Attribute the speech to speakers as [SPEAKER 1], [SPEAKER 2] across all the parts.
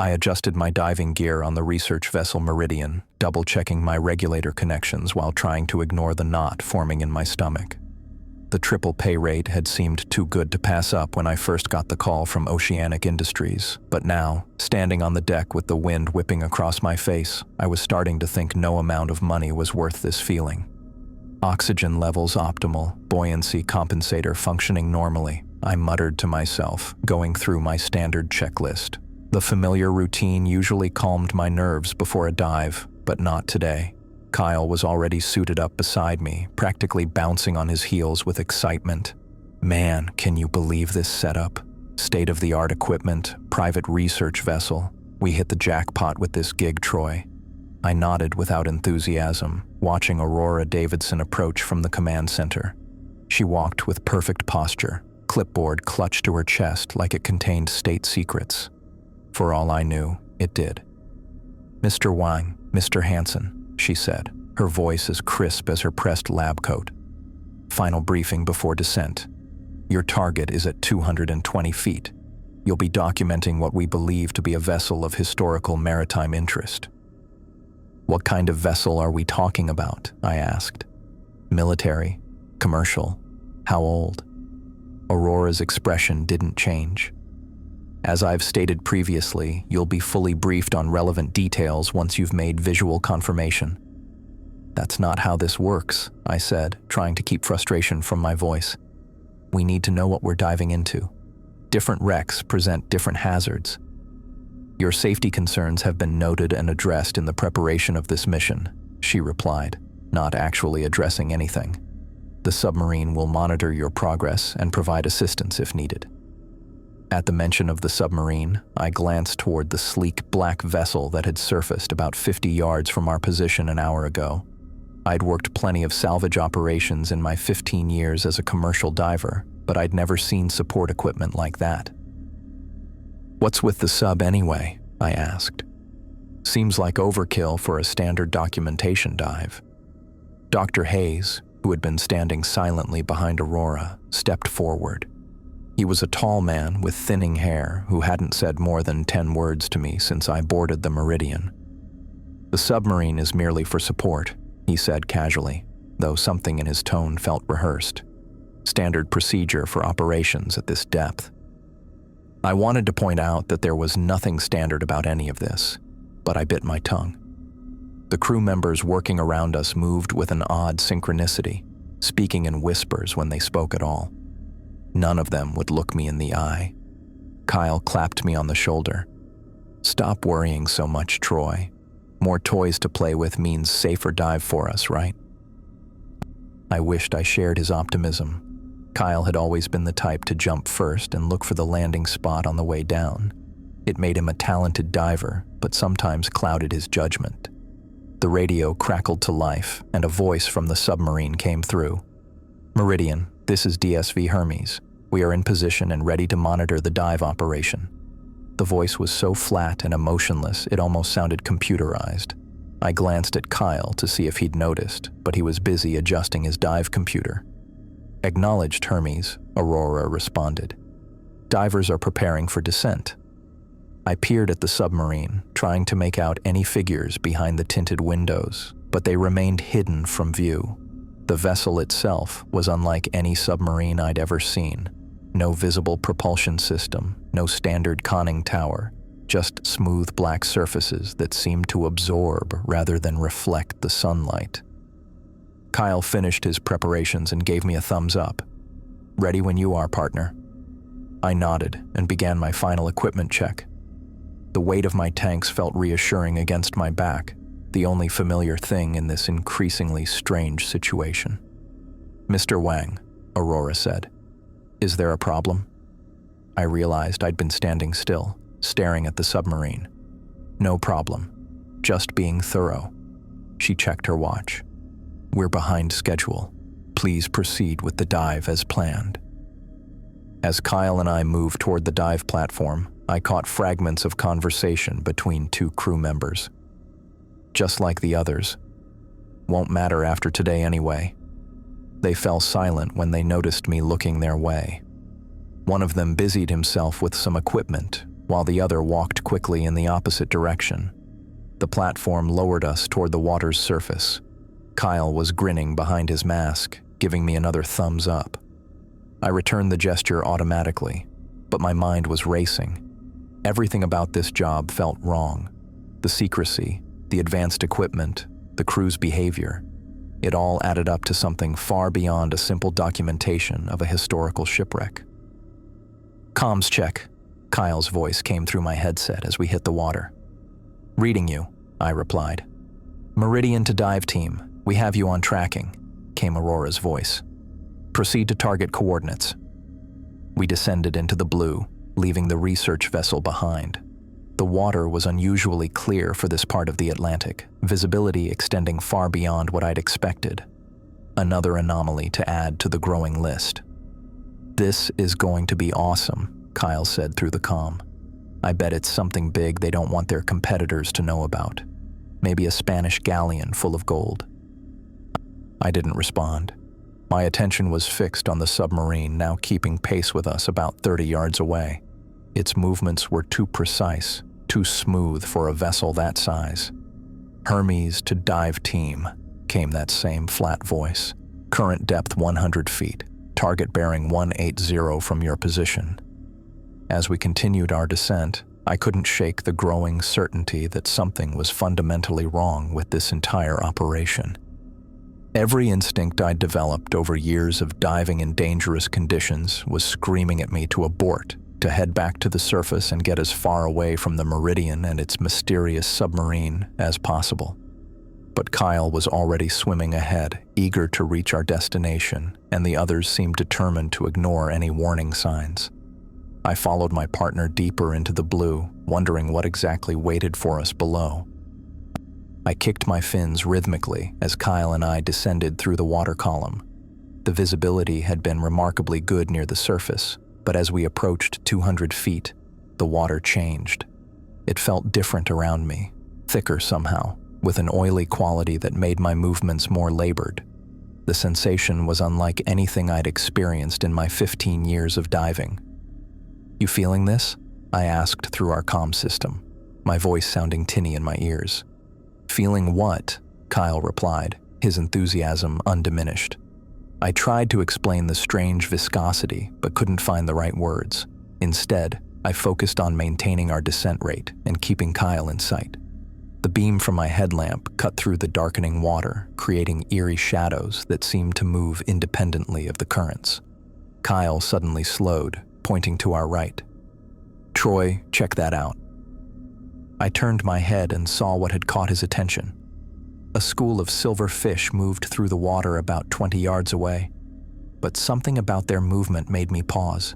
[SPEAKER 1] I adjusted my diving gear on the research vessel Meridian, double-checking my regulator connections while trying to ignore the knot forming in my stomach. The triple pay rate had seemed too good to pass up when I first got the call from Oceanic Industries, but now, standing on the deck with the wind whipping across my face, I was starting to think no amount of money was worth this feeling. Oxygen levels optimal, buoyancy compensator functioning normally, I muttered to myself, going through my standard checklist. The familiar routine usually calmed my nerves before a dive, but not today. Kyle was already suited up beside me, practically bouncing on his heels with excitement. Man, can you believe this setup? State-of-the-art equipment, private research vessel. We hit the jackpot with this gig, Troy. I nodded without enthusiasm, watching Aurora Davidson approach from the command center. She walked with perfect posture, clipboard clutched to her chest like it contained state secrets. For all I knew, it did. "Mr. Wang, Mr. Hansen," she said, her voice as crisp as her pressed lab coat. "Final briefing before descent. Your target is at 220 feet. You'll be documenting what we believe to be a vessel of historical maritime interest." "What kind of vessel are we talking about?" I asked. "Military? Commercial? How old?" Aurora's expression didn't change. "As I've stated previously, you'll be fully briefed on relevant details once you've made visual confirmation." "That's not how this works," I said, trying to keep frustration from my voice. "We need to know what we're diving into. Different wrecks present different hazards. Your safety concerns have been noted and addressed in the preparation of this mission," she replied, not actually addressing anything. "The submarine will monitor your progress and provide assistance if needed." At the mention of the submarine, I glanced toward the sleek black vessel that had surfaced about 50 yards from our position an hour ago. I'd worked plenty of salvage operations in my 15 years as a commercial diver, but I'd never seen support equipment like that. "What's with the sub anyway?" I asked. "Seems like overkill for a standard documentation dive." Dr. Hayes, who had been standing silently behind Aurora, stepped forward. He was a tall man with thinning hair who hadn't said more than 10 words to me since I boarded the Meridian. "The submarine is merely for support," he said casually, though something in his tone felt rehearsed. "Standard procedure for operations at this depth." I wanted to point out that there was nothing standard about any of this, but I bit my tongue. The crew members working around us moved with an odd synchronicity, speaking in whispers when they spoke at all. None of them would look me in the eye. Kyle clapped me on the shoulder. "Stop worrying so much, Troy. More toys to play with means safer dive for us, right?" I wished I shared his optimism. Kyle had always been the type to jump first and look for the landing spot on the way down. It made him a talented diver, but sometimes clouded his judgment. The radio crackled to life, and a voice from the submarine came through. "Meridian, this is DSV Hermes. We are in position and ready to monitor the dive operation." The voice was so flat and emotionless it almost sounded computerized. I glanced at Kyle to see if he'd noticed, but he was busy adjusting his dive computer. "Acknowledged, Hermes," Aurora responded. "Divers are preparing for descent." I peered at the submarine, trying to make out any figures behind the tinted windows, but they remained hidden from view. The vessel itself was unlike any submarine I'd ever seen. No visible propulsion system, no standard conning tower, just smooth black surfaces that seemed to absorb rather than reflect the sunlight. Kyle finished his preparations and gave me a thumbs up. "Ready when you are, partner." I nodded and began my final equipment check. The weight of my tanks felt reassuring against my back, the only familiar thing in this increasingly strange situation. "Mr. Wang," Aurora said, "is there a problem?" I realized I'd been standing still, staring at the submarine. "No problem. Just being thorough." She checked her watch. "We're behind schedule. Please proceed with the dive as planned." As Kyle and I moved toward the dive platform, I caught fragments of conversation between two crew members. "Just like the others. Won't matter after today anyway." They fell silent when they noticed me looking their way. One of them busied himself with some equipment, while the other walked quickly in the opposite direction. The platform lowered us toward the water's surface. Kyle was grinning behind his mask, giving me another thumbs up. I returned the gesture automatically, but my mind was racing. Everything about this job felt wrong. The secrecy, the advanced equipment, the crew's behavior. It all added up to something far beyond a simple documentation of a historical shipwreck. "Comms check," Kyle's voice came through my headset as we hit the water. "Reading you," I replied. "Meridian to dive team, we have you on tracking," came Aurora's voice. "Proceed to target coordinates." We descended into the blue, leaving the research vessel behind. The water was unusually clear for this part of the Atlantic, visibility extending far beyond what I'd expected. Another anomaly to add to the growing list. "This is going to be awesome," Kyle said through the comm. "I bet it's something big they don't want their competitors to know about. Maybe a Spanish galleon full of gold." I didn't respond. My attention was fixed on the submarine now keeping pace with us about 30 yards away. Its movements were too precise, too smooth for a vessel that size. "Hermes to dive team," came that same flat voice. "Current depth 100 feet. Target bearing 180 from your position." As we continued our descent, I couldn't shake the growing certainty that something was fundamentally wrong with this entire operation. Every instinct I'd developed over years of diving in dangerous conditions was screaming at me to abort, to head back to the surface and get as far away from the Meridian and its mysterious submarine as possible. But Kyle was already swimming ahead, eager to reach our destination, and the others seemed determined to ignore any warning signs. I followed my partner deeper into the blue, wondering what exactly waited for us below. I kicked my fins rhythmically as Kyle and I descended through the water column. The visibility had been remarkably good near the surface, but as we approached 200 feet, the water changed. It felt different around me, thicker somehow, with an oily quality that made my movements more labored. The sensation was unlike anything I'd experienced in my 15 years of diving. "You feeling this?" I asked through our comm system, my voice sounding tinny in my ears. "Feeling what?" Kyle replied, his enthusiasm undiminished. I tried to explain the strange viscosity, but couldn't find the right words. Instead, I focused on maintaining our descent rate and keeping Kyle in sight. The beam from my headlamp cut through the darkening water, creating eerie shadows that seemed to move independently of the currents. Kyle suddenly slowed, pointing to our right. "Troy, check that out." I turned my head and saw what had caught his attention. A school of silver fish moved through the water about 20 yards away, but something about their movement made me pause.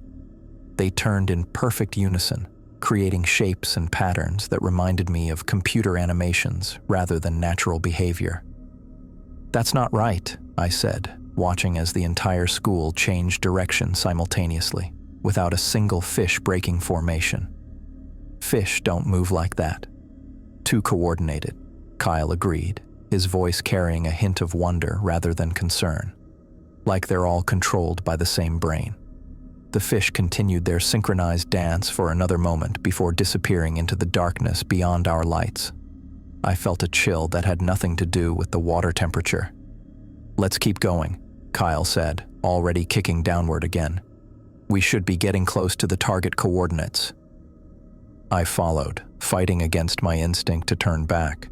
[SPEAKER 1] They turned in perfect unison, creating shapes and patterns that reminded me of computer animations rather than natural behavior. "That's not right," I said, watching as the entire school changed direction simultaneously, without a single fish breaking formation. "Fish don't move like that." "Too coordinated," Kyle agreed, his voice carrying a hint of wonder rather than concern. "Like they're all controlled by the same brain." The fish continued their synchronized dance for another moment before disappearing into the darkness beyond our lights. I felt a chill that had nothing to do with the water temperature. "Let's keep going," Kyle said, already kicking downward again. "We should be getting close to the target coordinates." I followed, fighting against my instinct to turn back.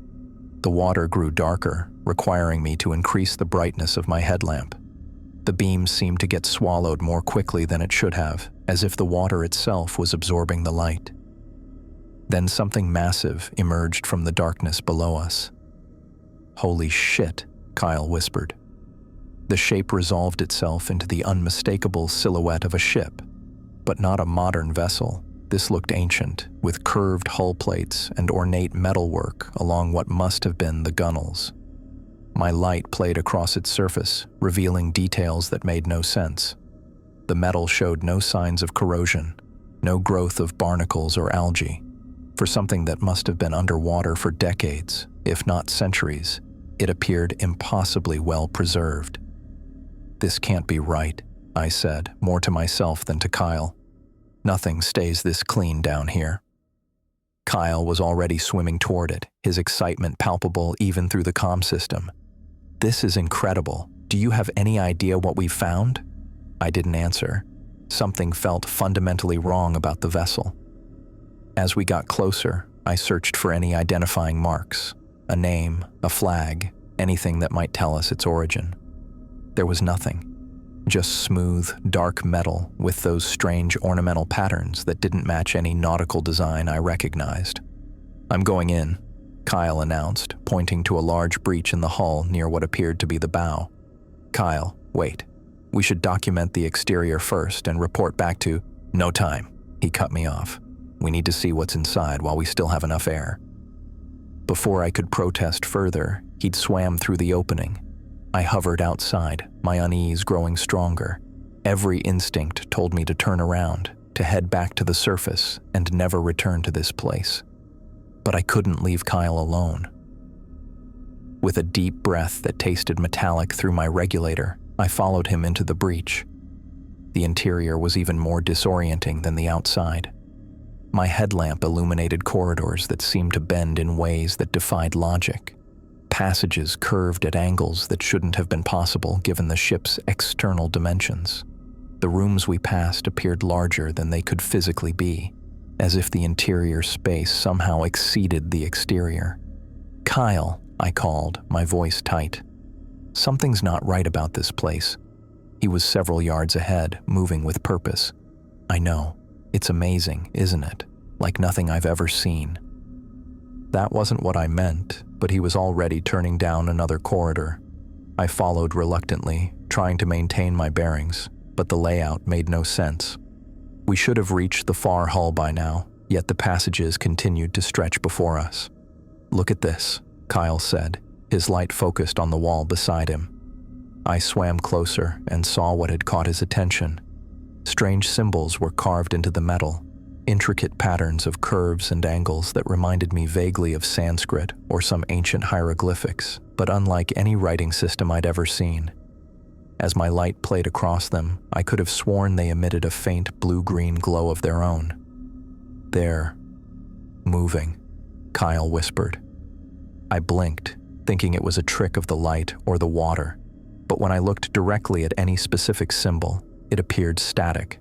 [SPEAKER 1] The water grew darker, requiring me to increase the brightness of my headlamp. The beam seemed to get swallowed more quickly than it should have, as if the water itself was absorbing the light. Then something massive emerged from the darkness below us. "Holy shit," Kyle whispered. The shape resolved itself into the unmistakable silhouette of a ship, but not a modern vessel. This looked ancient, with curved hull plates and ornate metalwork along what must have been the gunnels. My light played across its surface, revealing details that made no sense. The metal showed no signs of corrosion, no growth of barnacles or algae. For something that must have been underwater for decades, if not centuries, it appeared impossibly well preserved. "This can't be right," I said, more to myself than to Kyle. "Nothing stays this clean down here." Kyle was already swimming toward it, his excitement palpable even through the comm system. "This is incredible. Do you have any idea what we found?" I didn't answer. Something felt fundamentally wrong about the vessel. As we got closer, I searched for any identifying marks, a name, a flag, anything that might tell us its origin. There was nothing. Just smooth, dark metal with those strange ornamental patterns that didn't match any nautical design I recognized. "I'm going in," Kyle announced, pointing to a large breach in the hull near what appeared to be the bow. "Kyle, wait. We should document the exterior first and report back to—" "No time," he cut me off. "We need to see what's inside while we still have enough air." Before I could protest further, he'd swam through the opening. I hovered outside, my unease growing stronger. Every instinct told me to turn around, to head back to the surface and never return to this place. But I couldn't leave Kyle alone. With a deep breath that tasted metallic through my regulator, I followed him into the breach. The interior was even more disorienting than the outside. My headlamp illuminated corridors that seemed to bend in ways that defied logic. Passages curved at angles that shouldn't have been possible given the ship's external dimensions. The rooms we passed appeared larger than they could physically be, as if the interior space somehow exceeded the exterior. "Kyle," I called, my voice tight. "Something's not right about this place." He was several yards ahead, moving with purpose. "I know. It's amazing, isn't it? Like nothing I've ever seen." That wasn't what I meant, but he was already turning down another corridor. I followed reluctantly, trying to maintain my bearings, but the layout made no sense. We should have reached the far hull by now, yet the passages continued to stretch before us. "Look at this," Kyle said, his light focused on the wall beside him. I swam closer and saw what had caught his attention. Strange symbols were carved into the metal, intricate patterns of curves and angles that reminded me vaguely of Sanskrit or some ancient hieroglyphics, but unlike any writing system I'd ever seen. As my light played across them, I could have sworn they emitted a faint blue-green glow of their own. "They're moving," Kyle whispered. I blinked, thinking it was a trick of the light or the water, but when I looked directly at any specific symbol, it appeared static.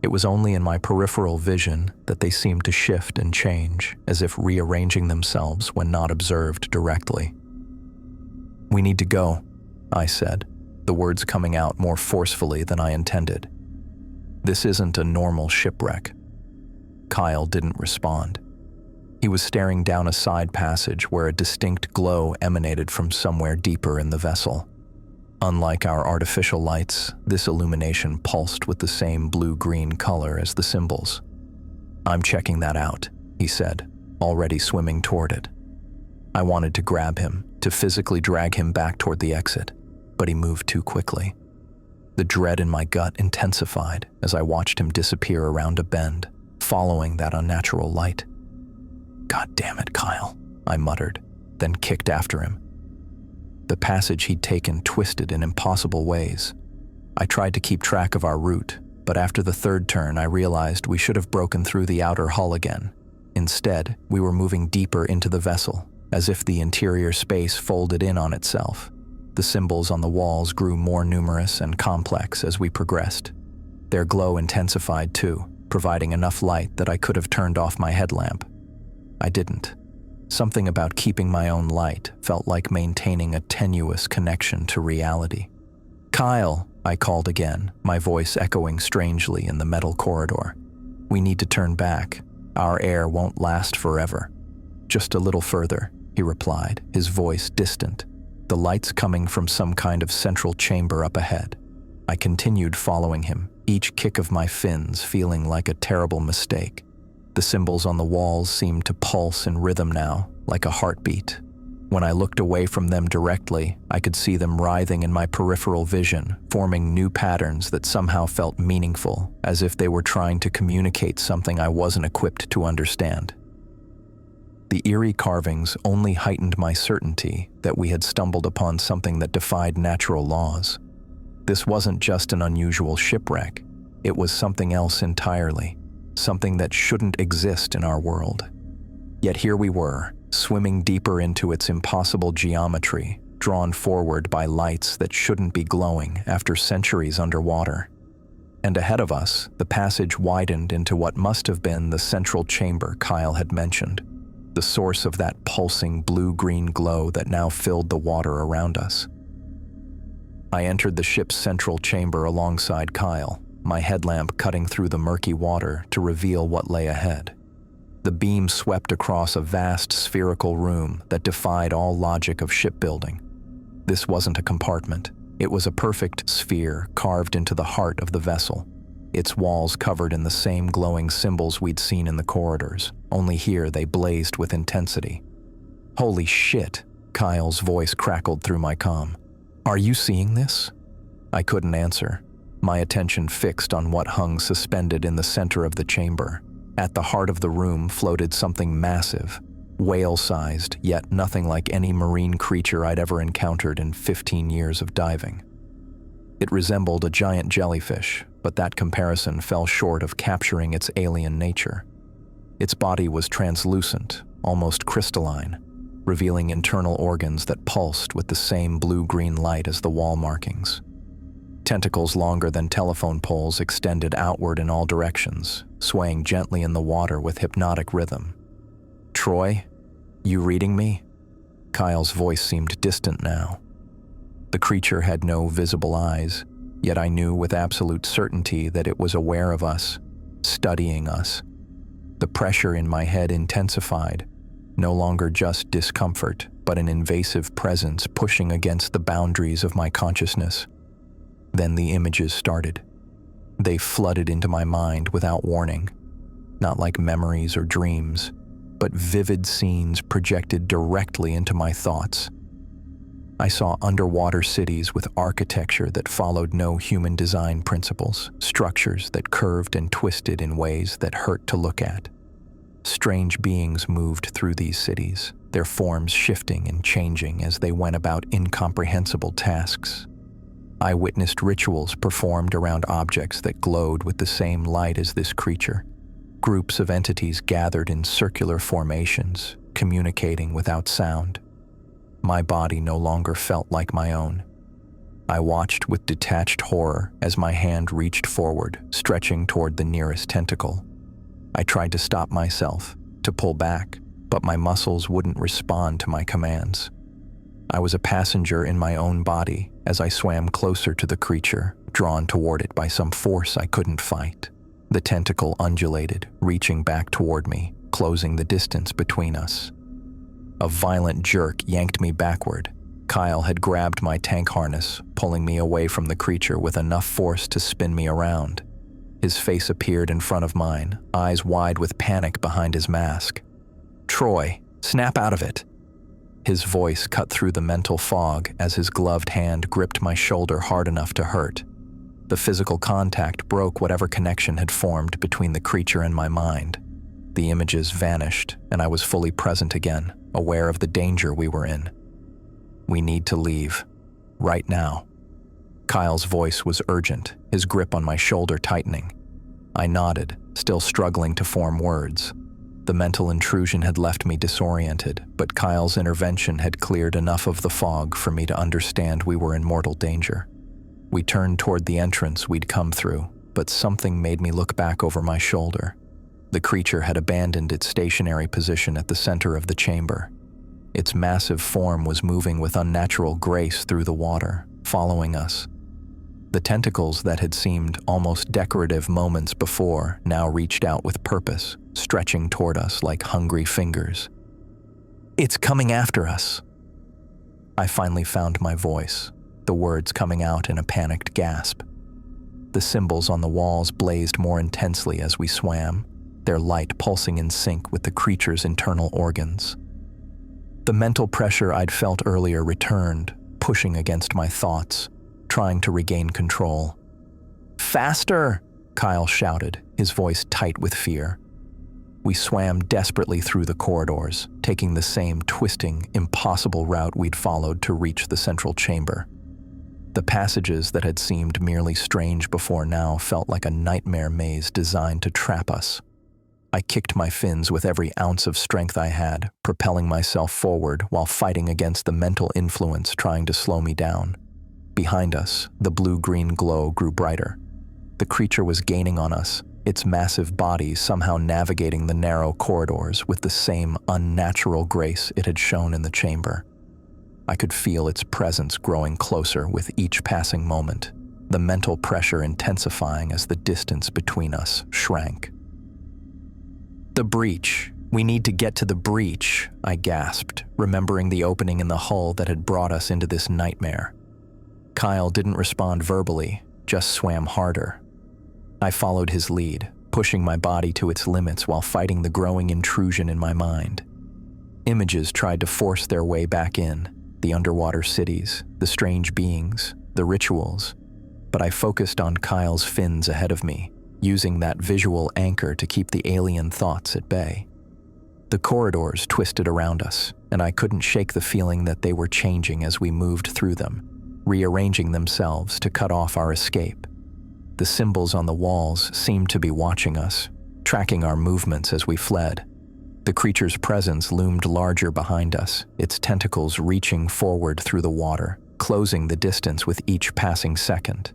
[SPEAKER 1] It was only in my peripheral vision that they seemed to shift and change, as if rearranging themselves when not observed directly. "We need to go," I said, the words coming out more forcefully than I intended. "This isn't a normal shipwreck." Kyle didn't respond. He was staring down a side passage where a distinct glow emanated from somewhere deeper in the vessel. Unlike our artificial lights, this illumination pulsed with the same blue-green color as the symbols. "I'm checking that out," he said, already swimming toward it. I wanted to grab him, to physically drag him back toward the exit, but he moved too quickly. The dread in my gut intensified as I watched him disappear around a bend, following that unnatural light. "God damn it, Kyle," I muttered, then kicked after him. The passage he'd taken twisted in impossible ways. I tried to keep track of our route, but after the third turn I realized we should have broken through the outer hull again. Instead, we were moving deeper into the vessel, as if the interior space folded in on itself. The symbols on the walls grew more numerous and complex as we progressed. Their glow intensified too, providing enough light that I could have turned off my headlamp. I didn't. Something about keeping my own light felt like maintaining a tenuous connection to reality. "Kyle," I called again, my voice echoing strangely in the metal corridor. "We need to turn back. Our air won't last forever." "Just a little further," he replied, his voice distant, the lights coming from some kind of central chamber up ahead. I continued following him, each kick of my fins feeling like a terrible mistake. The symbols on the walls seemed to pulse in rhythm now, like a heartbeat. When I looked away from them directly, I could see them writhing in my peripheral vision, forming new patterns that somehow felt meaningful, as if they were trying to communicate something I wasn't equipped to understand. The eerie carvings only heightened my certainty that we had stumbled upon something that defied natural laws. This wasn't just an unusual shipwreck, it was something else entirely. Something that shouldn't exist in our world. Yet here we were, swimming deeper into its impossible geometry, drawn forward by lights that shouldn't be glowing after centuries underwater. And ahead of us, the passage widened into what must have been the central chamber Kyle had mentioned, the source of that pulsing blue-green glow that now filled the water around us. I entered the ship's central chamber alongside Kyle, my headlamp cutting through the murky water to reveal what lay ahead. The beam swept across a vast spherical room that defied all logic of shipbuilding. This wasn't a compartment. It was a perfect sphere carved into the heart of the vessel, its walls covered in the same glowing symbols we'd seen in the corridors, only here they blazed with intensity. "Holy shit," Kyle's voice crackled through my comm. "Are you seeing this?" I couldn't answer, my attention fixed on what hung suspended in the center of the chamber. At the heart of the room floated something massive, whale-sized, yet nothing like any marine creature I'd ever encountered in 15 years of diving. It resembled a giant jellyfish, but that comparison fell short of capturing its alien nature. Its body was translucent, almost crystalline, revealing internal organs that pulsed with the same blue-green light as the wall markings. Tentacles longer than telephone poles extended outward in all directions, swaying gently in the water with hypnotic rhythm. "Troy, you reading me?" Kyle's voice seemed distant now. The creature had no visible eyes, yet I knew with absolute certainty that it was aware of us, studying us. The pressure in my head intensified, no longer just discomfort, but an invasive presence pushing against the boundaries of my consciousness. Then the images started. They flooded into my mind without warning, not like memories or dreams, but vivid scenes projected directly into my thoughts. I saw underwater cities with architecture that followed no human design principles, structures that curved and twisted in ways that hurt to look at. Strange beings moved through these cities, their forms shifting and changing as they went about incomprehensible tasks. I witnessed rituals performed around objects that glowed with the same light as this creature. Groups of entities gathered in circular formations, communicating without sound. My body no longer felt like my own. I watched with detached horror as my hand reached forward, stretching toward the nearest tentacle. I tried to stop myself, to pull back, but my muscles wouldn't respond to my commands. I was a passenger in my own body as I swam closer to the creature, drawn toward it by some force I couldn't fight. The tentacle undulated, reaching back toward me, closing the distance between us. A violent jerk yanked me backward. Kyle had grabbed my tank harness, pulling me away from the creature with enough force to spin me around. His face appeared in front of mine, eyes wide with panic behind his mask. "Troy, snap out of it." His voice cut through the mental fog as his gloved hand gripped my shoulder hard enough to hurt. The physical contact broke whatever connection had formed between the creature and my mind. The images vanished, and I was fully present again, aware of the danger we were in. "We need to leave. Right now." Kyle's voice was urgent, his grip on my shoulder tightening. I nodded, still struggling to form words. The mental intrusion had left me disoriented, but Kyle's intervention had cleared enough of the fog for me to understand we were in mortal danger. We turned toward the entrance we'd come through, but something made me look back over my shoulder. The creature had abandoned its stationary position at the center of the chamber. Its massive form was moving with unnatural grace through the water, following us. The tentacles that had seemed almost decorative moments before now reached out with purpose, stretching toward us like hungry fingers. "It's coming after us." I finally found my voice, the words coming out in a panicked gasp. The symbols on the walls blazed more intensely as we swam, their light pulsing in sync with the creature's internal organs. The mental pressure I'd felt earlier returned, pushing against my thoughts, trying to regain control. "Faster!" Kyle shouted, his voice tight with fear. We swam desperately through the corridors, taking the same twisting, impossible route we'd followed to reach the central chamber. The passages that had seemed merely strange before now felt like a nightmare maze designed to trap us. I kicked my fins with every ounce of strength I had, propelling myself forward while fighting against the mental influence trying to slow me down. Behind us, the blue-green glow grew brighter. The creature was gaining on us, its massive body somehow navigating the narrow corridors with the same unnatural grace it had shown in the chamber. I could feel its presence growing closer with each passing moment, the mental pressure intensifying as the distance between us shrank. "The breach. We need to get to the breach," I gasped, remembering the opening in the hull that had brought us into this nightmare. Kyle didn't respond verbally, just swam harder. I followed his lead, pushing my body to its limits while fighting the growing intrusion in my mind. Images tried to force their way back in, the underwater cities, the strange beings, the rituals, but I focused on Kyle's fins ahead of me, using that visual anchor to keep the alien thoughts at bay. The corridors twisted around us, and I couldn't shake the feeling that they were changing as we moved through them, rearranging themselves to cut off our escape. The symbols on the walls seemed to be watching us, tracking our movements as we fled. The creature's presence loomed larger behind us, its tentacles reaching forward through the water, closing the distance with each passing second.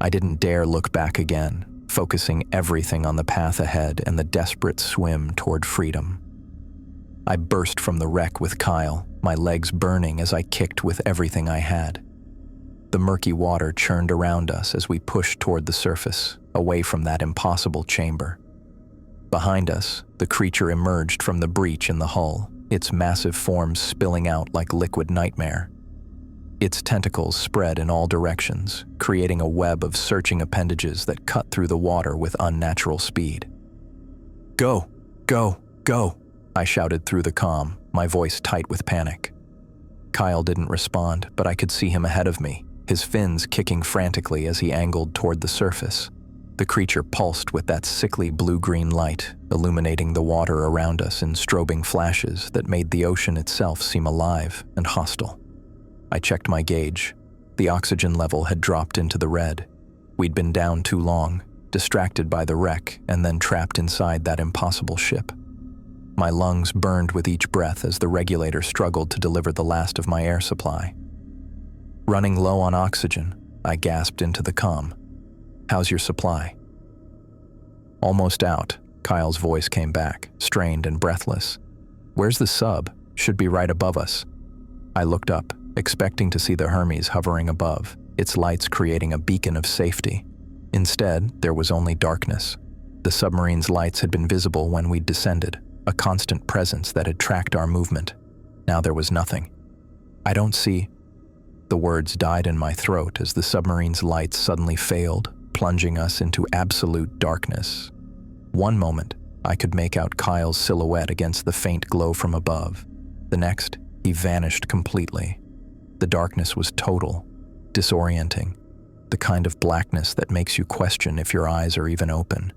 [SPEAKER 1] I didn't dare look back again, focusing everything on the path ahead and the desperate swim toward freedom. I burst from the wreck with Kyle, my legs burning as I kicked with everything I had. The murky water churned around us as we pushed toward the surface, away from that impossible chamber. Behind us, the creature emerged from the breach in the hull, its massive form spilling out like liquid nightmare. Its tentacles spread in all directions, creating a web of searching appendages that cut through the water with unnatural speed. "Go! Go! Go!" I shouted through the comm, my voice tight with panic. Kyle didn't respond, but I could see him ahead of me, his fins kicking frantically as he angled toward the surface. The creature pulsed with that sickly blue-green light, illuminating the water around us in strobing flashes that made the ocean itself seem alive and hostile. I checked my gauge. The oxygen level had dropped into the red. We'd been down too long, distracted by the wreck, and then trapped inside that impossible ship. My lungs burned with each breath as the regulator struggled to deliver the last of my air supply. Running low on oxygen, I gasped into the comm. "How's your supply?" "Almost out," Kyle's voice came back, strained and breathless. "Where's the sub? Should be right above us." I looked up, expecting to see the Hermes hovering above, its lights creating a beacon of safety. Instead, there was only darkness. The submarine's lights had been visible when we'd descended, a constant presence that had tracked our movement. Now there was nothing. "I don't see..." The words died in my throat as the submarine's lights suddenly failed, plunging us into absolute darkness. One moment, I could make out Kyle's silhouette against the faint glow from above. The next, he vanished completely. The darkness was total, disorienting, the kind of blackness that makes you question if your eyes are even open.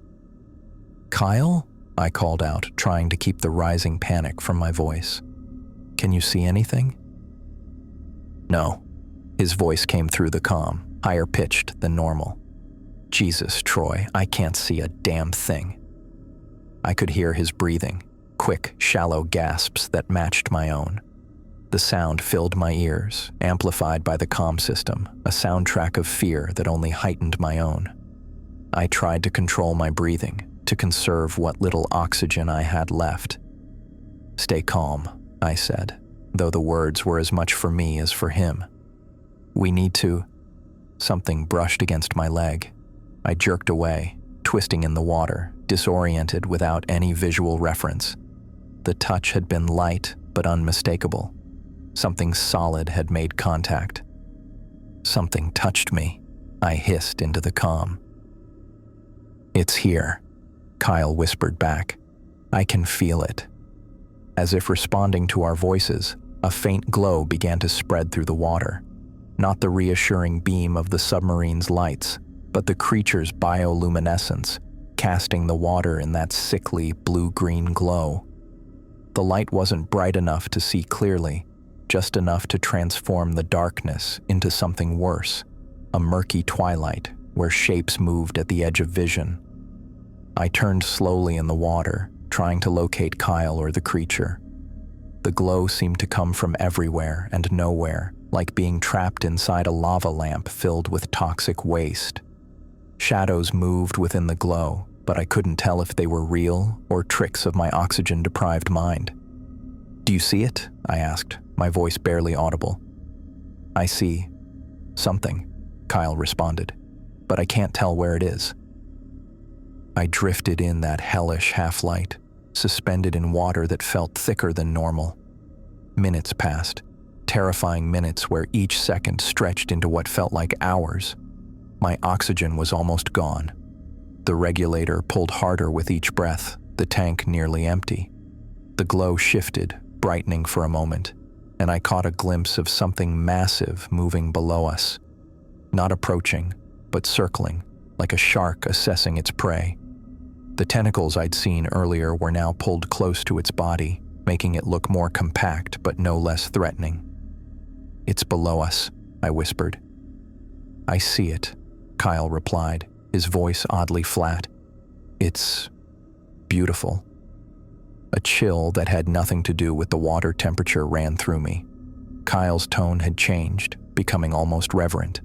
[SPEAKER 1] "Kyle?" I called out, trying to keep the rising panic from my voice. "Can you see anything?" "No." His voice came through the comm, higher pitched than normal. "Jesus, Troy, I can't see a damn thing." I could hear his breathing, quick, shallow gasps that matched my own. The sound filled my ears, amplified by the comm system, a soundtrack of fear that only heightened my own. I tried to control my breathing, to conserve what little oxygen I had left. "Stay calm," I said, though the words were as much for me as for him. "We need to..." Something brushed against my leg. I jerked away, twisting in the water, disoriented without any visual reference. The touch had been light but unmistakable. Something solid had made contact. "Something touched me," I hissed into the comm. "It's here," Kyle whispered back. "I can feel it." As if responding to our voices, a faint glow began to spread through the water. Not the reassuring beam of the submarine's lights, but the creature's bioluminescence, casting the water in that sickly blue-green glow. The light wasn't bright enough to see clearly, just enough to transform the darkness into something worse, a murky twilight where shapes moved at the edge of vision. I turned slowly in the water, trying to locate Kyle or the creature. The glow seemed to come from everywhere and nowhere, like being trapped inside a lava lamp filled with toxic waste. Shadows moved within the glow, but I couldn't tell if they were real or tricks of my oxygen-deprived mind. "Do you see it?" I asked, my voice barely audible. "I see something," Kyle responded, "but I can't tell where it is." I drifted in that hellish half-light, suspended in water that felt thicker than normal. Minutes passed, terrifying minutes where each second stretched into what felt like hours. My oxygen was almost gone. The regulator pulled harder with each breath, the tank nearly empty. The glow shifted, brightening for a moment, and I caught a glimpse of something massive moving below us. Not approaching, but circling, like a shark assessing its prey. The tentacles I'd seen earlier were now pulled close to its body, making it look more compact but no less threatening. "It's below us," I whispered. "I see it," Kyle replied, his voice oddly flat. "It's beautiful." A chill that had nothing to do with the water temperature ran through me. Kyle's tone had changed, becoming almost reverent.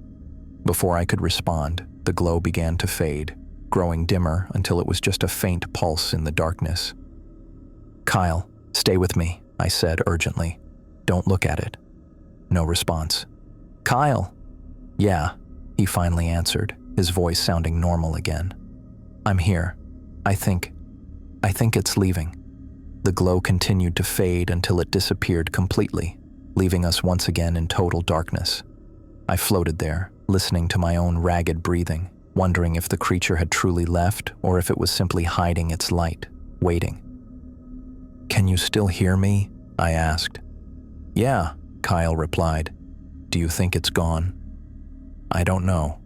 [SPEAKER 1] Before I could respond, the glow began to fade, growing dimmer until it was just a faint pulse in the darkness. "Kyle, stay with me," I said urgently. "Don't look at it." No response. "Kyle!" "Yeah," he finally answered, his voice sounding normal again. "I'm here. I think it's leaving." The glow continued to fade until it disappeared completely, leaving us once again in total darkness. I floated there, listening to my own ragged breathing, wondering if the creature had truly left or if it was simply hiding its light, waiting. "Can you still hear me?" I asked. "Yeah," Kyle replied. "Do you think it's gone?" "I don't know."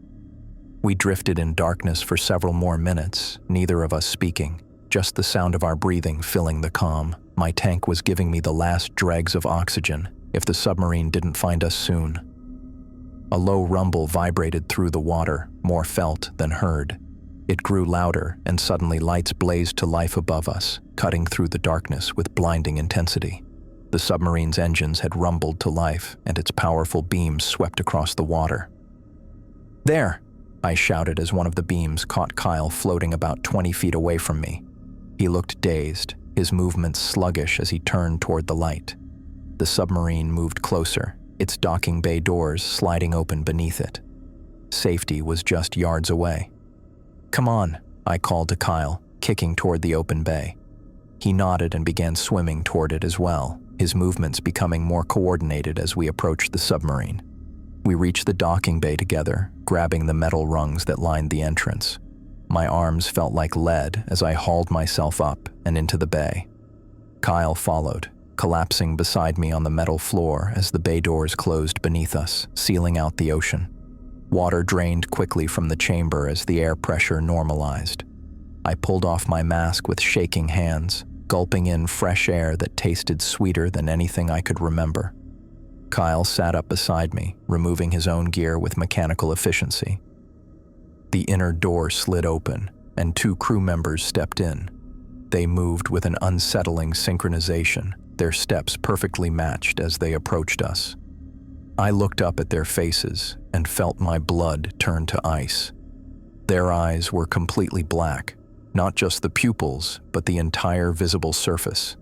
[SPEAKER 1] We drifted in darkness for several more minutes, neither of us speaking, just the sound of our breathing filling the calm. My tank was giving me the last dregs of oxygen if the submarine didn't find us soon. A low rumble vibrated through the water, more felt than heard. It grew louder, and suddenly lights blazed to life above us, cutting through the darkness with blinding intensity. The submarine's engines had rumbled to life, and its powerful beams swept across the water. "There!" I shouted as one of the beams caught Kyle floating about 20 feet away from me. He looked dazed, his movements sluggish as he turned toward the light. The submarine moved closer, its docking bay doors sliding open beneath it. Safety was just yards away. "Come on," I called to Kyle, kicking toward the open bay. He nodded and began swimming toward it as well, his movements becoming more coordinated as we approached the submarine. We reached the docking bay together, grabbing the metal rungs that lined the entrance. My arms felt like lead as I hauled myself up and into the bay. Kyle followed, collapsing beside me on the metal floor as the bay doors closed beneath us, sealing out the ocean. Water drained quickly from the chamber as the air pressure normalized. I pulled off my mask with shaking hands, gulping in fresh air that tasted sweeter than anything I could remember. Kyle sat up beside me, removing his own gear with mechanical efficiency. The inner door slid open, and 2 crew members stepped in. They moved with an unsettling synchronization, their steps perfectly matched as they approached us. I looked up at their faces and felt my blood turn to ice. Their eyes were completely black, not just the pupils, but the entire visible surface.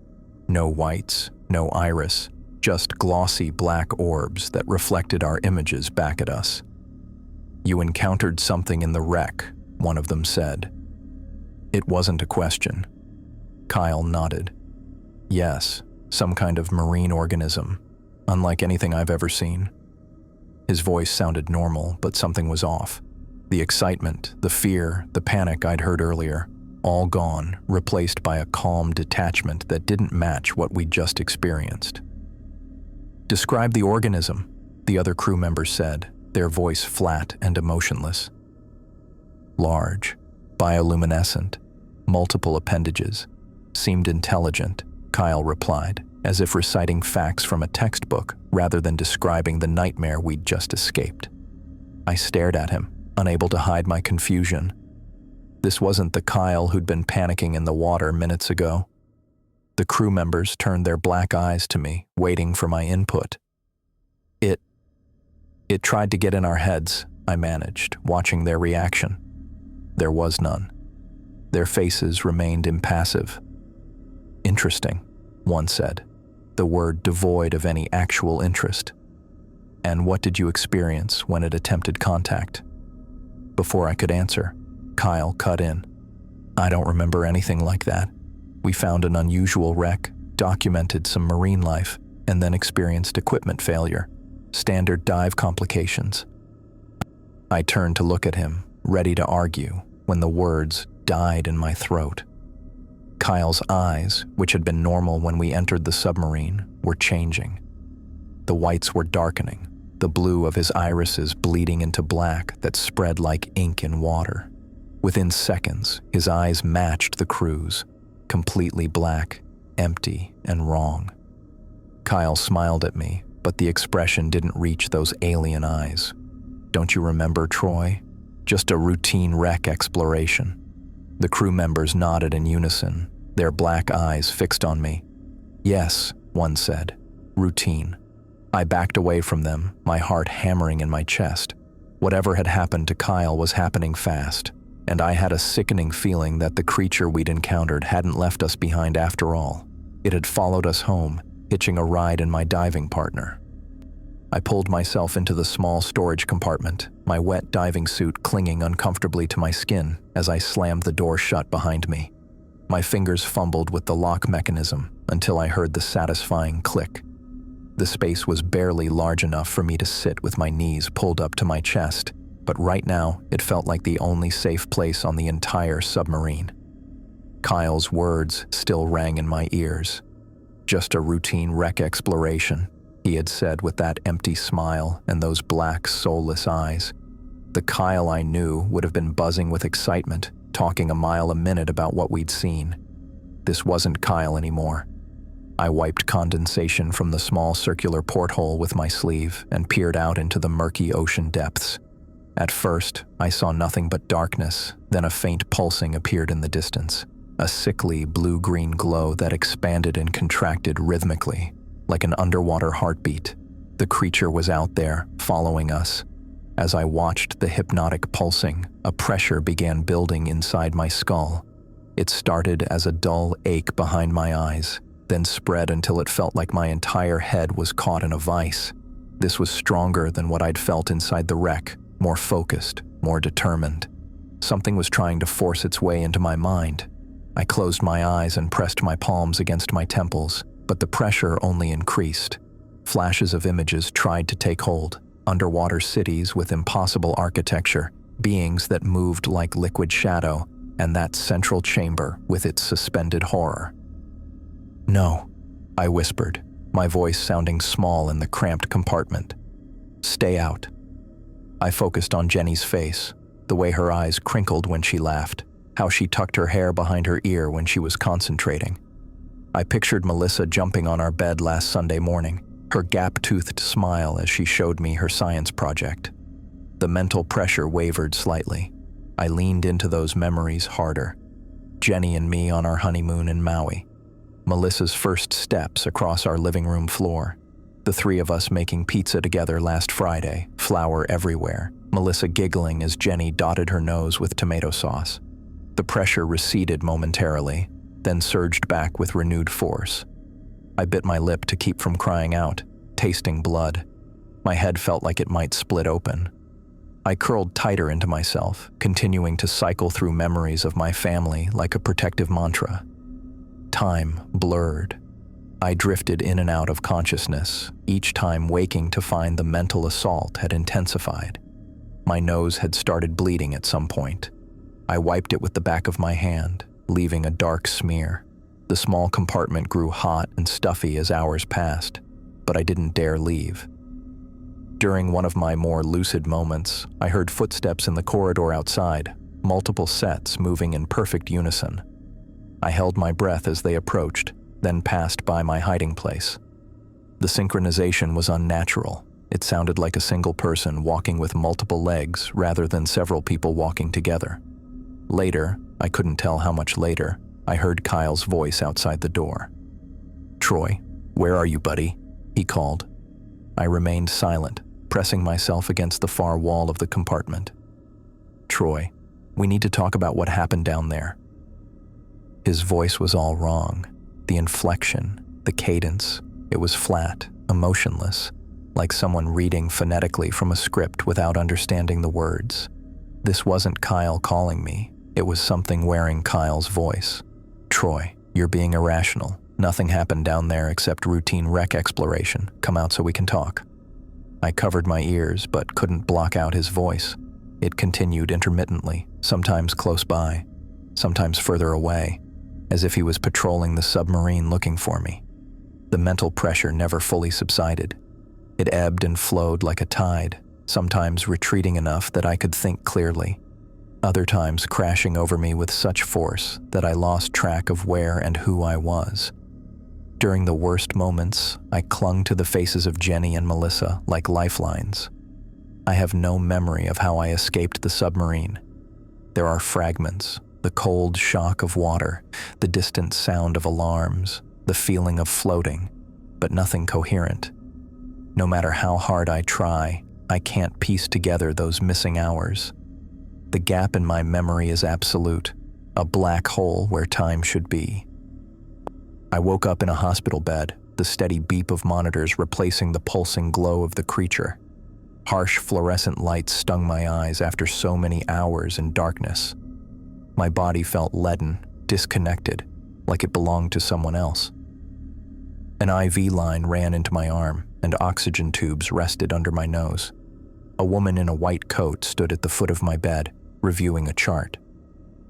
[SPEAKER 1] No whites, no iris, just glossy black orbs that reflected our images back at us. "You encountered something in the wreck," one of them said. It wasn't a question. Kyle nodded. "Yes, some kind of marine organism, unlike anything I've ever seen." His voice sounded normal, but something was off. The excitement, the fear, the panic I'd heard earlier, all gone, replaced by a calm detachment that didn't match what we'd just experienced. "Describe the organism," the other crew member said, their voice flat and emotionless. "Large, bioluminescent, multiple appendages, seemed intelligent," Kyle replied, as if reciting facts from a textbook rather than describing the nightmare we'd just escaped. I stared at him, unable to hide my confusion. This wasn't the Kyle who'd been panicking in the water minutes ago. The crew members turned their black eyes to me, waiting for my input. It tried to get in our heads, I managed, watching their reaction. There was none. Their faces remained impassive. Interesting, one said, the word devoid of any actual interest. And what did you experience when it attempted contact? Before I could answer, Kyle cut in. I don't remember anything like that. We found an unusual wreck, documented some marine life, and then experienced equipment failure, standard dive complications. I turned to look at him, ready to argue, when the words died in my throat. Kyle's eyes, which had been normal when we entered the submarine, were changing. The whites were darkening, the blue of his irises bleeding into black that spread like ink in water. Within seconds, his eyes matched the crew's, completely black, empty, and wrong. Kyle smiled at me, but the expression didn't reach those alien eyes. Don't you remember, Troy? Just a routine wreck exploration. The crew members nodded in unison, their black eyes fixed on me. Yes, one said. Routine. I backed away from them, my heart hammering in my chest. Whatever had happened to Kyle was happening fast, and I had a sickening feeling that the creature we'd encountered hadn't left us behind after all. It had followed us home, hitching a ride in my diving partner. I pulled myself into the small storage compartment, my wet diving suit clinging uncomfortably to my skin as I slammed the door shut behind me. My fingers fumbled with the lock mechanism until I heard the satisfying click. The space was barely large enough for me to sit with my knees pulled up to my chest, but right now it felt like the only safe place on the entire submarine. Kyle's words still rang in my ears. Just a routine wreck exploration, he had said with that empty smile and those black, soulless eyes. The Kyle I knew would have been buzzing with excitement, talking a mile a minute about what we'd seen. This wasn't Kyle anymore. I wiped condensation from the small circular porthole with my sleeve and peered out into the murky ocean depths. At first, I saw nothing but darkness, then a faint pulsing appeared in the distance, a sickly blue-green glow that expanded and contracted rhythmically, like an underwater heartbeat. The creature was out there, following us. As I watched the hypnotic pulsing, a pressure began building inside my skull. It started as a dull ache behind my eyes, then spread until it felt like my entire head was caught in a vice. This was stronger than what I'd felt inside the wreck, more focused, more determined. Something was trying to force its way into my mind. I closed my eyes and pressed my palms against my temples, but the pressure only increased. Flashes of images tried to take hold. Underwater cities with impossible architecture, beings that moved like liquid shadow, and that central chamber with its suspended horror. No, I whispered, my voice sounding small in the cramped compartment. Stay out. I focused on Jenny's face, the way her eyes crinkled when she laughed, how she tucked her hair behind her ear when she was concentrating. I pictured Melissa jumping on our bed last Sunday morning, her gap-toothed smile as she showed me her science project. The mental pressure wavered slightly. I leaned into those memories harder. Jenny and me on our honeymoon in Maui. Melissa's first steps across our living room floor. The three of us making pizza together last Friday, flour everywhere, Melissa giggling as Jenny dotted her nose with tomato sauce. The pressure receded momentarily, then surged back with renewed force. I bit my lip to keep from crying out, tasting blood. My head felt like it might split open. I curled tighter into myself, continuing to cycle through memories of my family like a protective mantra. Time blurred. I drifted in and out of consciousness, each time waking to find the mental assault had intensified. My nose had started bleeding at some point. I wiped it with the back of my hand, leaving a dark smear. The small compartment grew hot and stuffy as hours passed, but I didn't dare leave. During one of my more lucid moments, I heard footsteps in the corridor outside, multiple sets moving in perfect unison. I held my breath as they approached, then passed by my hiding place. The synchronization was unnatural. It sounded like a single person walking with multiple legs rather than several people walking together. Later, I couldn't tell how much later, I heard Kyle's voice outside the door. Troy, where are you, buddy? He called. I remained silent, pressing myself against the far wall of the compartment. Troy, we need to talk about what happened down there. His voice was all wrong. The inflection, the cadence, it was flat, emotionless, like someone reading phonetically from a script without understanding the words. This wasn't Kyle calling me. It was something wearing Kyle's voice. Troy, you're being irrational. Nothing happened down there except routine wreck exploration. Come out so we can talk. I covered my ears but couldn't block out his voice. It continued intermittently, sometimes close by, sometimes further away, as if he was patrolling the submarine looking for me. The mental pressure never fully subsided. It ebbed and flowed like a tide, sometimes retreating enough that I could think clearly, other times crashing over me with such force that I lost track of where and who I was. During the worst moments, I clung to the faces of Jenny and Melissa like lifelines. I have no memory of how I escaped the submarine. There are fragments, the cold shock of water, the distant sound of alarms, the feeling of floating, but nothing coherent. No matter how hard I try, I can't piece together those missing hours. The gap in my memory is absolute, a black hole where time should be. I woke up in a hospital bed, the steady beep of monitors replacing the pulsing glow of the creature. Harsh fluorescent lights stung my eyes after so many hours in darkness. My body felt leaden, disconnected, like it belonged to someone else. An IV line ran into my arm, and oxygen tubes rested under my nose. A woman in a white coat stood at the foot of my bed, reviewing a chart.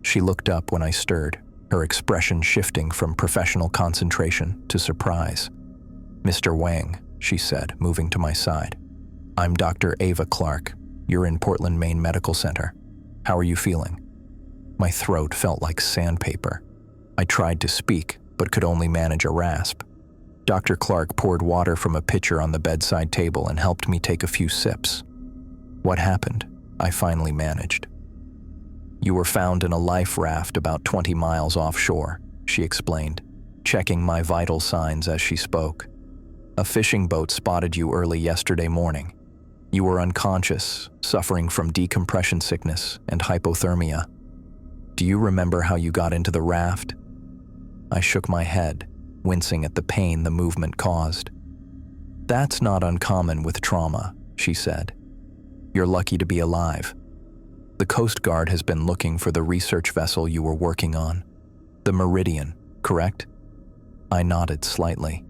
[SPEAKER 1] She looked up when I stirred, her expression shifting from professional concentration to surprise. "Mr. Wang," she said, moving to my side. "I'm Dr. Ava Clark. You're in Portland, Maine Medical Center. How are you feeling?" My throat felt like sandpaper. I tried to speak, but could only manage a rasp. Dr. Clark poured water from a pitcher on the bedside table and helped me take a few sips. "What happened?" I finally managed. "You were found in a life raft about 20 miles offshore," she explained, checking my vital signs as she spoke. "A fishing boat spotted you early yesterday morning. You were unconscious, suffering from decompression sickness and hypothermia. Do you remember how you got into the raft?" I shook my head, wincing at the pain the movement caused. "That's not uncommon with trauma," she said. "You're lucky to be alive. The Coast Guard has been looking for the research vessel you were working on. The Meridian, correct?" I nodded slightly.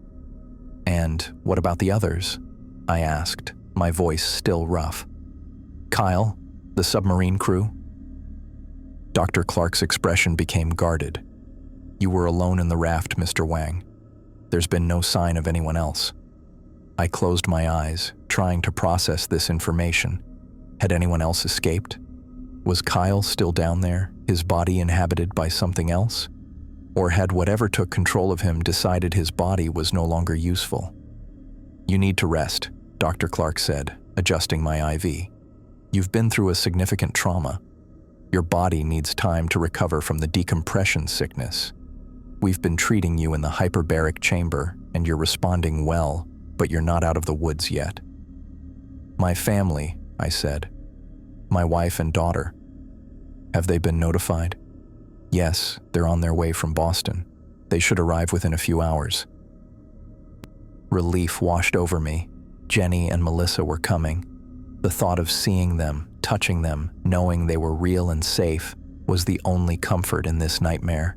[SPEAKER 1] "And what about the others?" I asked, my voice still rough. "Kyle, the submarine crew?" Dr. Clark's expression became guarded. "You were alone in the raft, Mr. Wang. There's been no sign of anyone else." I closed my eyes, trying to process this information. Had anyone else escaped? Was Kyle still down there, his body inhabited by something else? Or had whatever took control of him decided his body was no longer useful? "You need to rest," Dr. Clark said, adjusting my IV. "You've been through a significant trauma. Your body needs time to recover from the decompression sickness. We've been treating you in the hyperbaric chamber, and you're responding well, but you're not out of the woods yet." "My family," I said. "My wife and daughter. Have they been notified?" "Yes, they're on their way from Boston. They should arrive within a few hours." Relief washed over me. Jenny and Melissa were coming. The thought of seeing them, touching them, knowing they were real and safe, was the only comfort in this nightmare.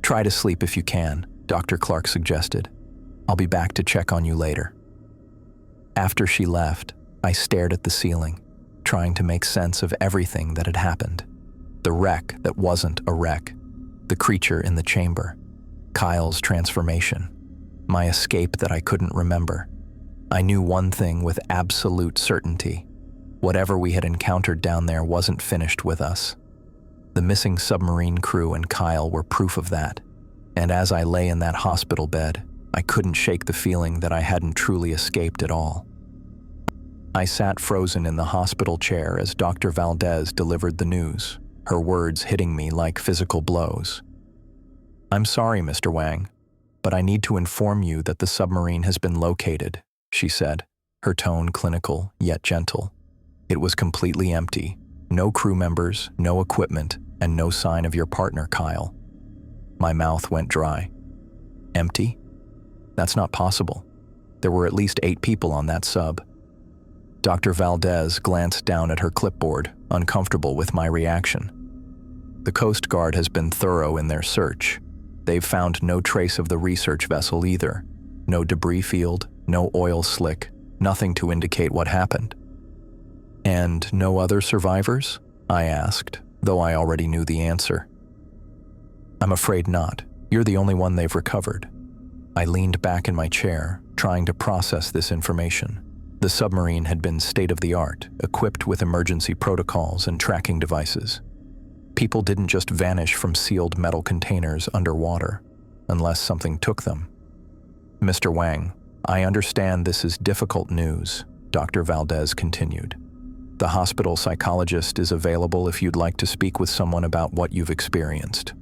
[SPEAKER 1] "Try to sleep if you can," Dr. Clark suggested. "I'll be back to check on you later." After she left, I stared at the ceiling, trying to make sense of everything that had happened. The wreck that wasn't a wreck, the creature in the chamber, Kyle's transformation, my escape that I couldn't remember. I knew one thing with absolute certainty. Whatever we had encountered down there wasn't finished with us. The missing submarine crew and Kyle were proof of that. And as I lay in that hospital bed, I couldn't shake the feeling that I hadn't truly escaped at all. I sat frozen in the hospital chair as Dr. Valdez delivered the news, her words hitting me like physical blows. "I'm sorry, Mr. Wang. "But I need to inform you that the submarine has been located," she said, her tone clinical yet gentle. "It was completely empty. No crew members, no equipment, and no sign of your partner, Kyle." My mouth went dry. Empty? That's not possible. There were at least 8 people on that sub. Dr. Valdez glanced down at her clipboard, uncomfortable with my reaction. "The Coast Guard has been thorough in their search. They've found no trace of the research vessel either. No debris field, no oil slick, nothing to indicate what happened." "And no other survivors?" I asked, though I already knew the answer. "I'm afraid not. You're the only one they've recovered." I leaned back in my chair, trying to process this information. The submarine had been state-of-the-art, equipped with emergency protocols and tracking devices. People didn't just vanish from sealed metal containers underwater, unless something took them. "Mr. Wang, I understand this is difficult news," Dr. Valdez continued. "The hospital psychologist is available if you'd like to speak with someone about what you've experienced."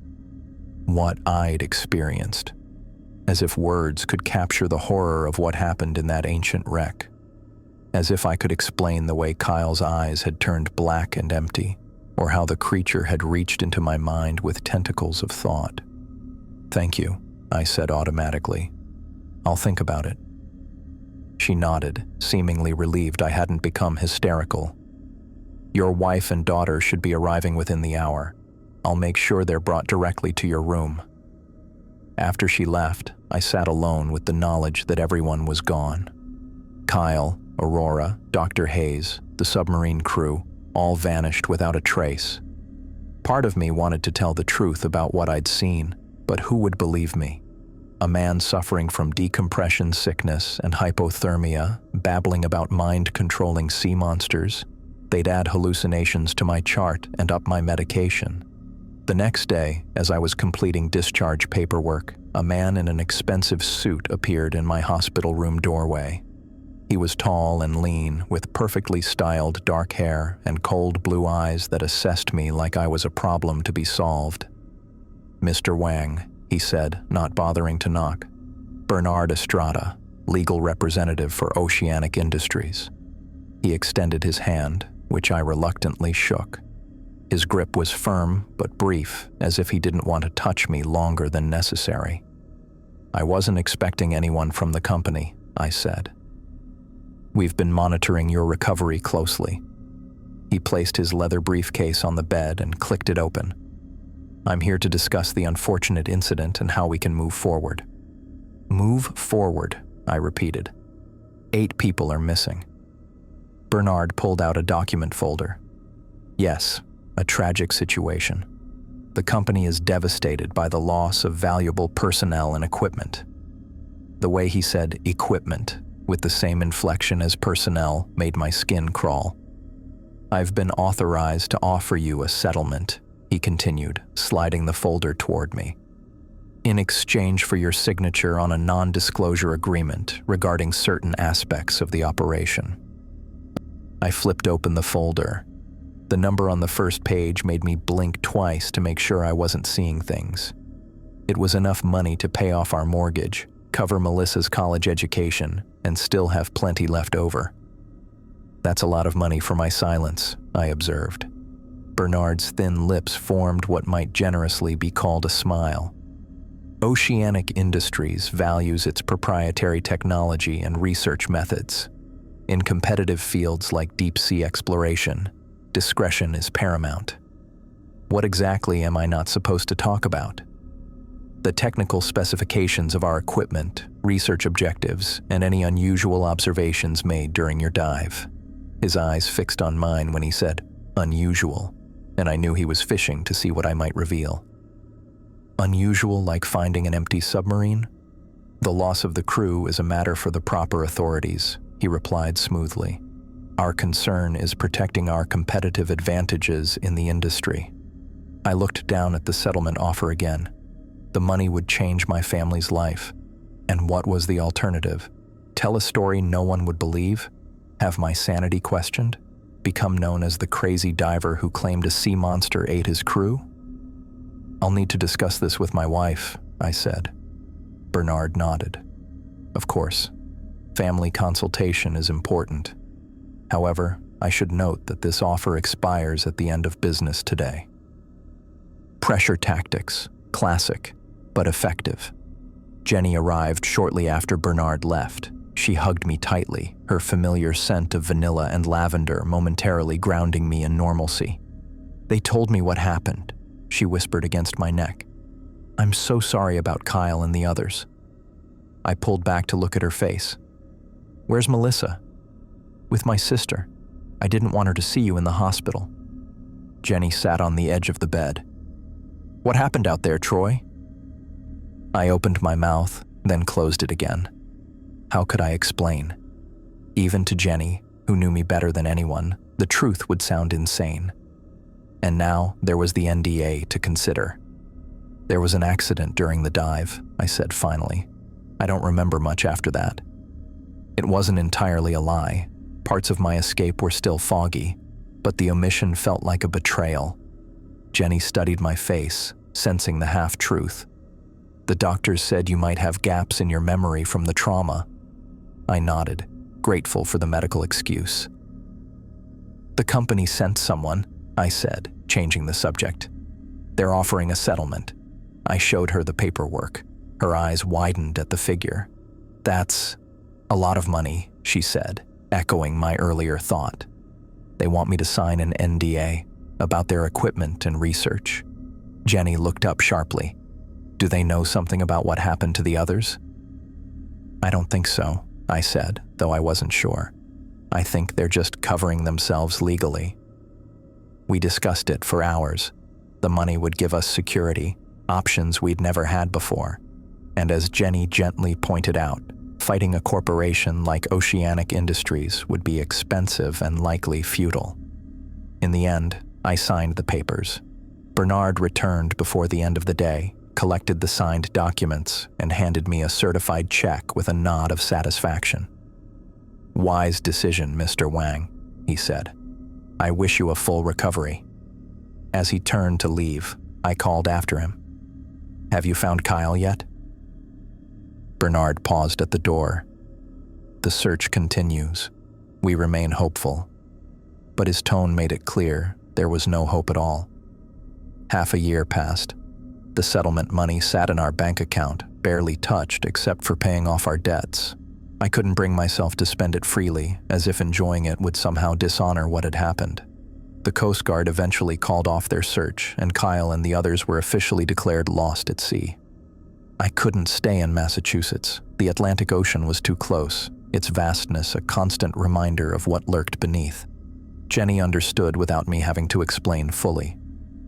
[SPEAKER 1] What I'd experienced. As if words could capture the horror of what happened in that ancient wreck. As if I could explain the way Kyle's eyes had turned black and empty, or how the creature had reached into my mind with tentacles of thought. "Thank you," I said automatically. "I'll think about it." She nodded, seemingly relieved I hadn't become hysterical. "Your wife and daughter should be arriving within the hour. I'll make sure they're brought directly to your room." After she left, I sat alone with the knowledge that everyone was gone. Kyle, Aurora, Dr. Hayes, the submarine crew, all vanished without a trace. Part of me wanted to tell the truth about what I'd seen, but who would believe me? A man suffering from decompression sickness and hypothermia, babbling about mind-controlling sea monsters. They'd add hallucinations to my chart and up my medication. The next day, as I was completing discharge paperwork, a man in an expensive suit appeared in my hospital room doorway. He was tall and lean, with perfectly styled dark hair and cold blue eyes that assessed me like I was a problem to be solved. "Mr. Wang," he said, not bothering to knock. "Bernard Estrada, legal representative for Oceanic Industries." He extended his hand, which I reluctantly shook. His grip was firm but brief, as if he didn't want to touch me longer than necessary. "I wasn't expecting anyone from the company," I said. "We've been monitoring your recovery closely." He placed his leather briefcase on the bed and clicked it open. "I'm here to discuss the unfortunate incident and how we can move forward." "Move forward," I repeated. 8 people are missing. Bernard pulled out a document folder. "Yes, a tragic situation. The company is devastated by the loss of valuable personnel and equipment." The way he said equipment, with the same inflection as personnel, made my skin crawl. "I've been authorized to offer you a settlement," he continued, sliding the folder toward me, "in exchange for your signature on a non-disclosure agreement regarding certain aspects of the operation." I flipped open the folder. The number on the first page made me blink twice to make sure I wasn't seeing things. It was enough money to pay off our mortgage, cover Melissa's college education, and still have plenty left over. "That's a lot of money for my silence," I observed. Bernard's thin lips formed what might generously be called a smile. "Oceanic Industries values its proprietary technology and research methods. In competitive fields like deep-sea exploration, discretion is paramount." "What exactly am I not supposed to talk about?" "The technical specifications of our equipment, research objectives, and any unusual observations made during your dive." His eyes fixed on mine when he said, "unusual," and I knew he was fishing to see what I might reveal. "Unusual like finding an empty submarine? The loss of the crew is a matter for the proper authorities," he replied smoothly. "Our concern is protecting our competitive advantages in the industry." I looked down at the settlement offer again. The money would change my family's life. And what was the alternative? Tell a story no one would believe? Have my sanity questioned? Become known as the crazy diver who claimed a sea monster ate his crew? "I'll need to discuss this with my wife," I said. Bernard nodded. Of course, family consultation is important. However, I should note that this offer expires at the end of business today. Pressure tactics, classic, but effective. Jenny arrived shortly after Bernard left. She hugged me tightly, her familiar scent of vanilla and lavender momentarily grounding me in normalcy. They told me what happened, she whispered against my neck. I'm so sorry about Kyle and the others. I pulled back to look at her face. Where's Melissa? With my sister. I didn't want her to see you in the hospital. Jenny sat on the edge of the bed. What happened out there, Troy? I opened my mouth, then closed it again. How could I explain? Even to Jenny, who knew me better than anyone, the truth would sound insane. And now there was the NDA to consider. There was an accident during the dive, I said finally. I don't remember much after that. It wasn't entirely a lie. Parts of my escape were still foggy, but the omission felt like a betrayal. Jenny studied my face, sensing the half-truth. The doctors said you might have gaps in your memory from the trauma. I nodded, grateful for the medical excuse. The company sent someone, I said, changing the subject. They're offering a settlement. I showed her the paperwork. Her eyes widened at the figure. That's a lot of money, she said, echoing my earlier thought. They want me to sign an NDA about their equipment and research. Jenny looked up sharply. Do they know something about what happened to the others? I don't think so, I said, though I wasn't sure. I think they're just covering themselves legally. We discussed it for hours. The money would give us security, options we'd never had before. And as Jenny gently pointed out, fighting a corporation like Oceanic Industries would be expensive and likely futile. In the end, I signed the papers. Bernard returned before the end of the day, collected the signed documents, and handed me a certified check with a nod of satisfaction. Wise decision, Mr. Wang, he said. I wish you a full recovery. As he turned to leave, I called after him. Have you found Kyle yet? Bernard paused at the door. The search continues. We remain hopeful. But his tone made it clear there was no hope at all. Half a year passed. The settlement money sat in our bank account, barely touched except for paying off our debts. I couldn't bring myself to spend it freely, as if enjoying it would somehow dishonor what had happened. The Coast Guard eventually called off their search, and Kyle and the others were officially declared lost at sea. I couldn't stay in Massachusetts. The Atlantic Ocean was too close, its vastness a constant reminder of what lurked beneath. Jenny understood without me having to explain fully.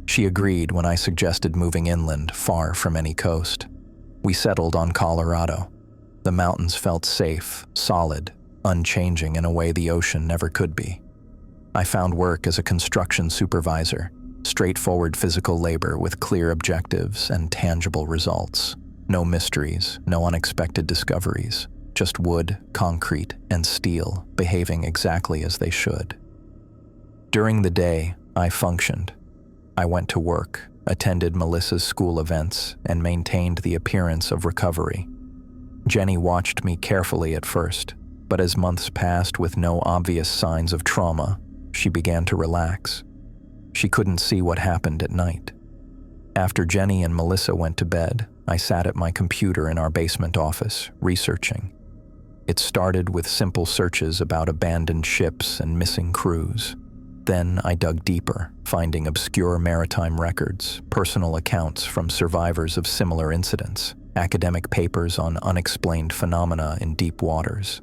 [SPEAKER 1] She agreed when I suggested moving inland, far from any coast. We settled on Colorado. The mountains felt safe, solid, unchanging in a way the ocean never could be. I found work as a construction supervisor, straightforward physical labor with clear objectives and tangible results. No mysteries, no unexpected discoveries, just wood, concrete, and steel behaving exactly as they should. During the day, I functioned. I went to work, attended Melissa's school events, and maintained the appearance of recovery. Jenny watched me carefully at first, but as months passed with no obvious signs of trauma, she began to relax. She couldn't see what happened at night. After Jenny and Melissa went to bed, I sat at my computer in our basement office, researching. It started with simple searches about abandoned ships and missing crews. Then I dug deeper, finding obscure maritime records, personal accounts from survivors of similar incidents, academic papers on unexplained phenomena in deep waters.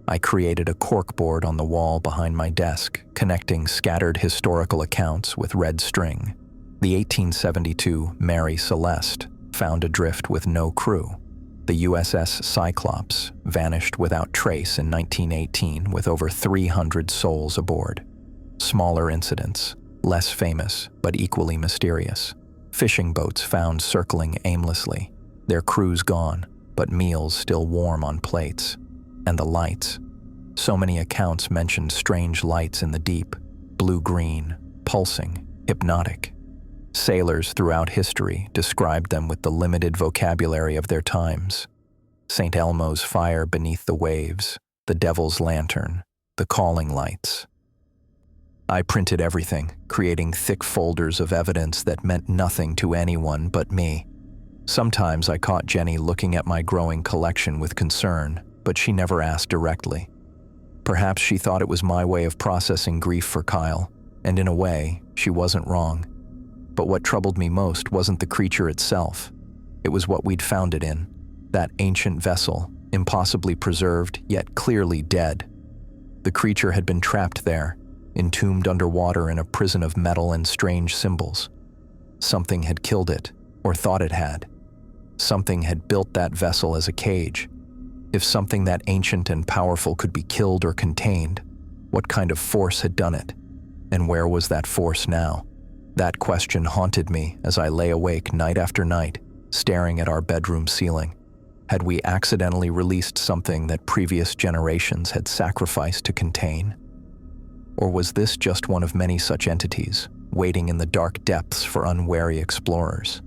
[SPEAKER 1] I created a corkboard on the wall behind my desk, connecting scattered historical accounts with red string. The 1872 Mary Celeste found adrift with no crew. The USS Cyclops vanished without trace in 1918 with over 300 souls aboard. Smaller incidents, less famous but equally mysterious. Fishing boats found circling aimlessly, their crews gone, but meals still warm on plates. And the lights. So many accounts mentioned strange lights in the deep, blue-green, pulsing, hypnotic. Sailors throughout history described them with the limited vocabulary of their times, St. Elmo's fire beneath the waves, the devil's lantern, the calling lights. I printed everything, creating thick folders of evidence that meant nothing to anyone but me. Sometimes I caught Jenny looking at my growing collection with concern, but she never asked directly. Perhaps she thought it was my way of processing grief for Kyle, and in a way, she wasn't wrong. But what troubled me most wasn't the creature itself. It was what we'd found it in, that ancient vessel, impossibly preserved, yet clearly dead. The creature had been trapped there, entombed underwater in a prison of metal and strange symbols. Something had killed it, or thought it had. Something had built that vessel as a cage. If something that ancient and powerful could be killed or contained, what kind of force had done it? And where was that force now? That question haunted me as I lay awake night after night, staring at our bedroom ceiling. Had we accidentally released something that previous generations had sacrificed to contain? Or was this just one of many such entities, waiting in the dark depths for unwary explorers?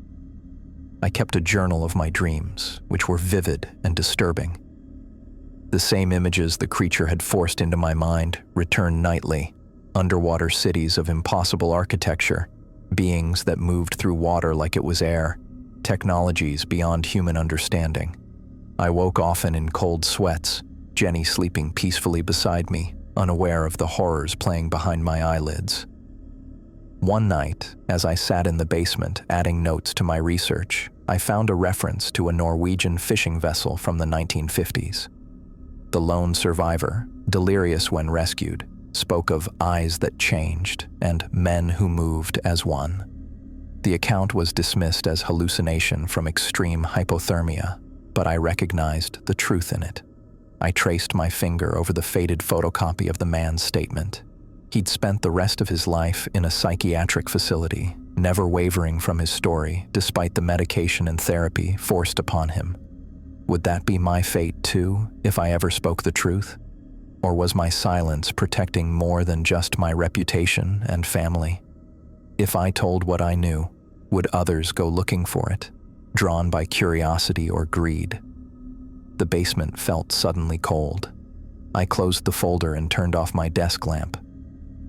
[SPEAKER 1] I kept a journal of my dreams, which were vivid and disturbing. The same images the creature had forced into my mind returned nightly: underwater cities of impossible architecture, beings that moved through water like it was air, technologies beyond human understanding. I woke often in cold sweats, Jenny sleeping peacefully beside me, unaware of the horrors playing behind my eyelids. One night, as I sat in the basement adding notes to my research, I found a reference to a Norwegian fishing vessel from the 1950s. The lone survivor, delirious when rescued, spoke of eyes that changed and men who moved as one. The account was dismissed as hallucination from extreme hypothermia, but I recognized the truth in it. I traced my finger over the faded photocopy of the man's statement. He'd spent the rest of his life in a psychiatric facility, never wavering from his story despite the medication and therapy forced upon him. Would that be my fate too, if I ever spoke the truth? Or was my silence protecting more than just my reputation and family? If I told what I knew, would others go looking for it, drawn by curiosity or greed? The basement felt suddenly cold. I closed the folder and turned off my desk lamp.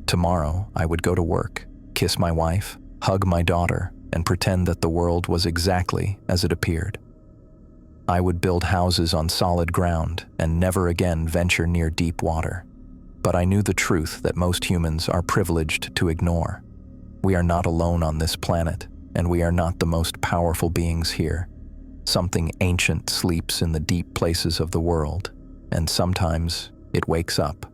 [SPEAKER 1] Tomorrow, I would go to work, kiss my wife, hug my daughter, and pretend that the world was exactly as it appeared. I would build houses on solid ground and never again venture near deep water. But I knew the truth that most humans are privileged to ignore. We are not alone on this planet, and we are not the most powerful beings here. Something ancient sleeps in the deep places of the world, and sometimes it wakes up